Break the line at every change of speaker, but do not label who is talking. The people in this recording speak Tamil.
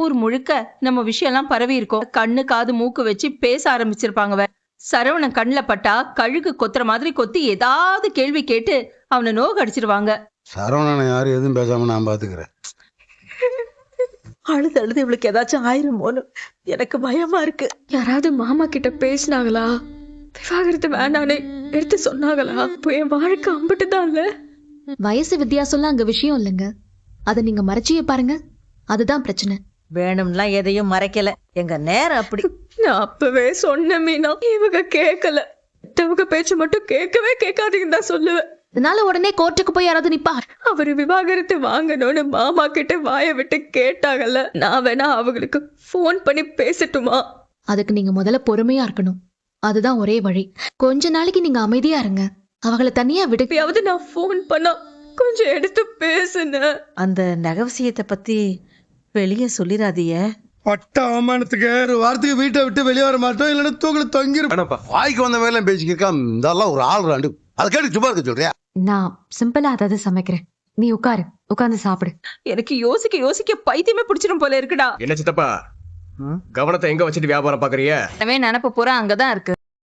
ஊர் முழுக்க நம்ம விஷயம் எல்லாம் பரவி இருக்கோம். கண்ணு காது மூக்கு வச்சு பேச ஆரம்பிச்சிருப்பாங்க. சரவணன் கண்ணுல பட்டா கழுகு கொத்துற மாதிரி கொத்தி ஏதாவது கேள்வி கேட்டு அவனை நோக அடிச்சிருவாங்க.
சரவணனை யாரும் எதுவும் பேசாம நான் பாத்துக்கிறேன்.
அழுது அழுது இவளுக்கு ஏதாச்சும் ஆயிருமோன்னு எனக்கு பயமா இருக்கு.
யாராவது மாமா கிட்ட பேசினாங்களா? விவாகரத்து வேண்டானே எடுத்து சொன்னாங்களா? இப்போ என் வாழ்க்கை அம்பிட்டுதான் இல்ல.
வயசு வித்தியாசம்லாம் அங்க விஷயம் இல்லைங்க. அதை நீங்க மறைச்சியே பாருங்க, அதுதான் பிரச்சனை.
வேணும்லாம் எதையும் மறைக்கல, எங்க நேரம் அப்படி.
நான் அப்பவே சொன்ன மீனா, இவங்க கேட்கல. இவங்க பேச்சு மட்டும் கேட்கவே கேட்காதீங்கன்னு தான் சொல்லுவேன்.
இதனால உடனே கோர்ட்டுக்கு போய் யாராவது நிப்பா?
அவரு விவாகரத்து வாங்கணும்னு மாமா கிட்ட வாய விட்டு கேட்டாங்கல்ல, நான் வேணா அவங்களுக்கு போன் பண்ணி பேசட்டுமா?
அதுக்கு நீங்க முதல்ல பொறுமையா இருக்கணும். அதுதான் ஒரே வழி. கொஞ்ச நாளைக்கு நீங்க அமைதியா இருங்க, அவங்கள தனியா விடு.
எப்பயாவது நான் போன் பண்ணா கொஞ்சம் எடுத்து பேசுன.
அந்த நகவசியத்தை பத்தி வெளியே சொல்லிடாதீய.
பட்ட அவமானத்துக்கு ஒரு வாரத்துக்கு வீட்டை விட்டு வெளியே வர மாட்டோம், இல்லைன்னா தூக்கில தொங்கிரும். வாய்க்கு வந்த வேலை பேசிக்கிருக்கா. இதெல்லாம் ஒரு ஆள் ராண்டு அதை கேட்டு சும்மா இருக்க சொல்றியா?
நான் சிம்பிளா அதாவது சமைக்கிறேன், நீ உட்கார்ந்து சாப்பிடு.
எனக்கு யோசிக்க யோசிக்க பைத்தியமே பிடிச்சிடும் போல இருக்குடா.
என்ன சித்தப்பா, கவனத்தை எங்க வச்சுட்டு வியாபாரம் பாக்குறிய?
நினப்பு பூரா அங்கதான் இருக்கு.